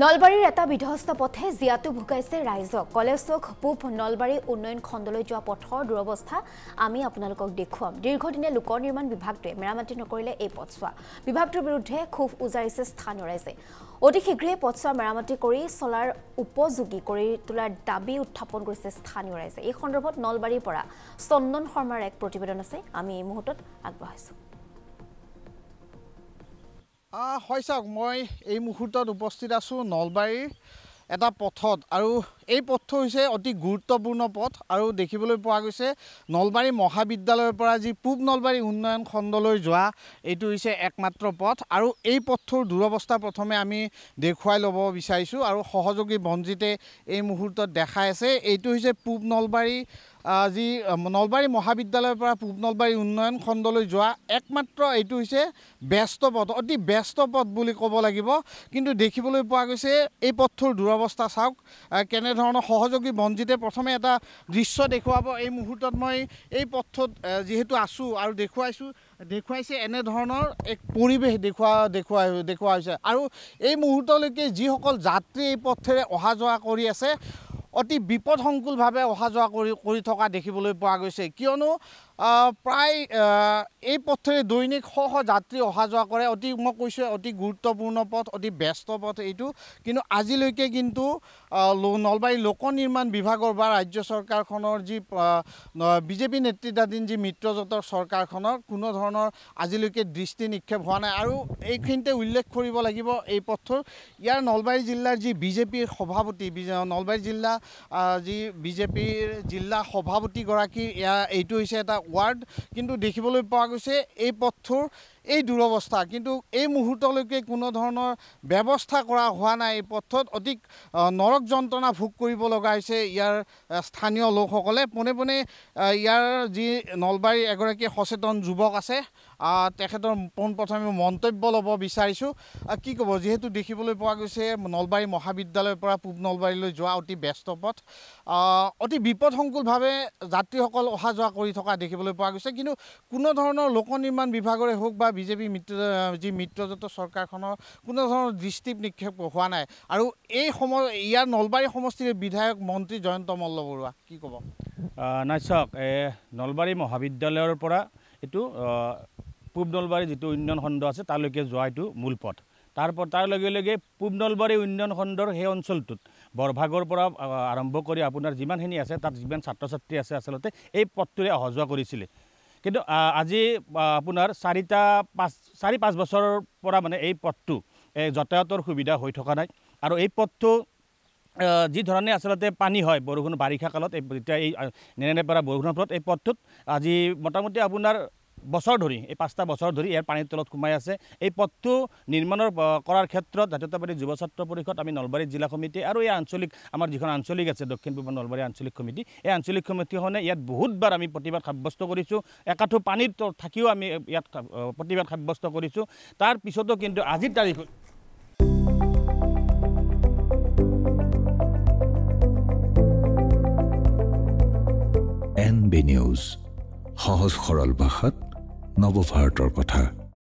নলবাৰীৰ এটা বিধ্বস্ত পথে জিয়াটো ভুকাইছে ৰাইজক কলেজ চৌক পূব নলবাৰী উন্নয়ন খণ্ডলৈ যোৱা পথৰ দুৰৱস্থা আমি আপোনালোকক দেখুৱাম দীৰ্ঘদিনে লোক নিৰ্মাণ বিভাগটোৱে মেৰামতি নকৰিলে এই পথছোৱা বিভাগটোৰ বিৰুদ্ধে ক্ষোভ উজাৰিছে স্থানীয় ৰাইজে অতি শীঘ্ৰে পথছোৱা মেৰামতি কৰি চলাৰ উপযোগী কৰি তোলাৰ দাবী উত্থাপন কৰিছে স্থানীয় ৰাইজে এই সন্দৰ্ভত নলবাৰীৰ পৰা চন্দন শৰ্মাৰ এক প্ৰতিবেদন আছে আমি এই মুহূৰ্তত আগবঢ়াইছো হয় চাওক মই এই মুহূৰ্তত উপস্থিত আছোঁ নলবাৰীৰ এটা পথত আৰু এই পথটো হৈছে অতি গুৰুত্বপূৰ্ণ পথ আৰু দেখিবলৈ পোৱা গৈছে নলবাৰী মহাবিদ্যালয়ৰ পৰা যি পূব নলবাৰী উন্নয়ন খণ্ডলৈ যোৱা এইটো হৈছে একমাত্ৰ পথ আৰু এই পথটোৰ দুৰৱস্থা প্ৰথমে আমি দেখুৱাই ল'ব বিচাৰিছোঁ আৰু সহযোগী বঞ্জিতে এই মুহূৰ্তত দেখাই আছে এইটো হৈছে পূব নলবাৰী যি নলবাৰী মহাবিদ্যালয়ৰ পৰা পূব নলবাৰী উন্নয়ন খণ্ডলৈ যোৱা একমাত্ৰ এইটো হৈছে ব্যস্ত পথ অতি ব্যস্ত পথ বুলি ক'ব লাগিব কিন্তু দেখিবলৈ পোৱা গৈছে এই পথটোৰ দুৰৱস্থা চাওক কেনেধৰণৰ সহযোগী বঞ্জিতে প্ৰথমে এটা দৃশ্য দেখুৱাব এই মুহূৰ্তত মই এই পথটোত যিহেতু আছোঁ আৰু দেখুৱাইছে এনেধৰণৰ এক পৰিৱেশ দেখুওৱা হৈছে আৰু এই মুহূৰ্তলৈকে যিসকল যাত্ৰী এই পথেৰে অহা যোৱা কৰি আছে অতি বিপদসংকুলভাৱে অহা যোৱা কৰি থকা দেখিবলৈ পোৱা গৈছে কিয়নো প্ৰায় এই পথেৰে দৈনিক শ যাত্ৰী অহা যোৱা কৰে মই কৈছোঁ অতি গুৰুত্বপূৰ্ণ পথ অতি ব্যস্ত পথ এইটো কিন্তু আজিলৈকে কিন্তু নলবাৰী লোক নিৰ্মাণ বিভাগৰ বা ৰাজ্য চৰকাৰখনৰ যি বিজেপি নেতৃত্বাধীন যি মিত্ৰজোঁটৰ চৰকাৰখনৰ কোনো ধৰণৰ আজিলৈকে দৃষ্টি নিক্ষেপ হোৱা নাই আৰু এইখিনিতে উল্লেখ কৰিব লাগিব এই পথটোৰ ইয়াৰ নলবাৰী জিলাৰ যি বিজেপিৰ সভাপতি নলবাৰী জিলা যি বিজেপিৰ জিলা সভাপতিগৰাকীৰ এইটো হৈছে এটা ৱাৰ্ড কিন্তু দেখিবলৈ পোৱা গৈছে এই পথটোৰ এই দুৰৱস্থা কিন্তু এই মুহূৰ্তলৈকে কোনো ধৰণৰ ব্যৱস্থা কৰা হোৱা নাই এই পথত অধিক নৰক যন্ত্ৰণা ভোগ কৰিব লগা হৈছে ইয়াৰ স্থানীয় লোকসকলে পোনে পোনে ইয়াৰ যি নলবাৰীৰ এগৰাকী সচেতন যুৱক আছে তেখেতৰ পোনপ্ৰথমে মন্তব্য ল'ব বিচাৰিছোঁ কি ক'ব যিহেতু দেখিবলৈ পোৱা গৈছে নলবাৰী মহাবিদ্যালয়ৰ পৰা পূব নলবাৰীলৈ যোৱা অতি ব্যস্ত পথ অতি বিপদসংকুলভাৱে যাত্ৰীসকল অহা যোৱা কৰি থকা দেখিবলৈ পোৱা গৈছে কিন্তু কোনো ধৰণৰ লোক নিৰ্মাণ বিভাগৰে হওক বা বিজেপি যি মিত্ৰজোঁট চৰকাৰখনৰ কোনো ধৰণৰ দৃষ্টি নিক্ষেপ হোৱা নাই আৰু ইয়াৰ নলবাৰী সমষ্টিৰ বিধায়ক মন্ত্ৰী জয়ন্ত মল্লবৰুৱা কি ক'ব নাচক নলবাৰী মহাবিদ্যালয়ৰ পৰা এইটো পূব নলবাৰী যিটো উন্নয়ন খণ্ড আছে তালৈকে যোৱা এইটো মূল পথ তাৰ লগে লগে পূব নলবাৰী উন্নয়ন খণ্ডৰ সেই অঞ্চলটোত বৰভাগৰ পৰা আৰম্ভ কৰি আপোনাৰ যিমানখিনি আছে তাত যিমান ছাত্ৰ ছাত্ৰী আছে আচলতে এই পথটোৰে অহা যোৱা কৰিছিলে কিন্তু আজি আপোনাৰ 4-5 বছৰৰ পৰা মানে এই পথটো যাতায়াতৰ সুবিধা হৈ থকা নাই আৰু এই পথটো যি ধৰণে আচলতে পানী হয় বৰষুণ বাৰিষা কালত যেতিয়া এই নেনেপৰা বৰষুণৰ ফলত এই পথটোত আজি মোটামুটি আপোনাৰ বছৰ ধৰি এই 5টা বছৰ ধৰি ইয়াৰ পানীৰ তলত সোমাই আছে এই পথটো নিৰ্মাণৰ কৰাৰ ক্ষেত্ৰত জাতীয়তাবাদী যুৱ ছাত্ৰ পৰিষদ আমি নলবাৰী জিলা সমিতি আৰু এই আঞ্চলিক আমাৰ যিখন আঞ্চলিক আছে দক্ষিণ পূব নলবাৰী আঞ্চলিক সমিতি এই আঞ্চলিক সমিতিখনে ইয়াত বহুতবাৰ আমি প্ৰতিবাদ সাব্যস্ত কৰিছোঁ একাঠো পানীৰ থাকিও আমি ইয়াত প্ৰতিবাদ সাব্যস্ত কৰিছোঁ তাৰ পিছতো কিন্তু আজিৰ তাৰিখত NB নিউজ সহজ সৰল ভাষাত নৱভাৰতৰ কথা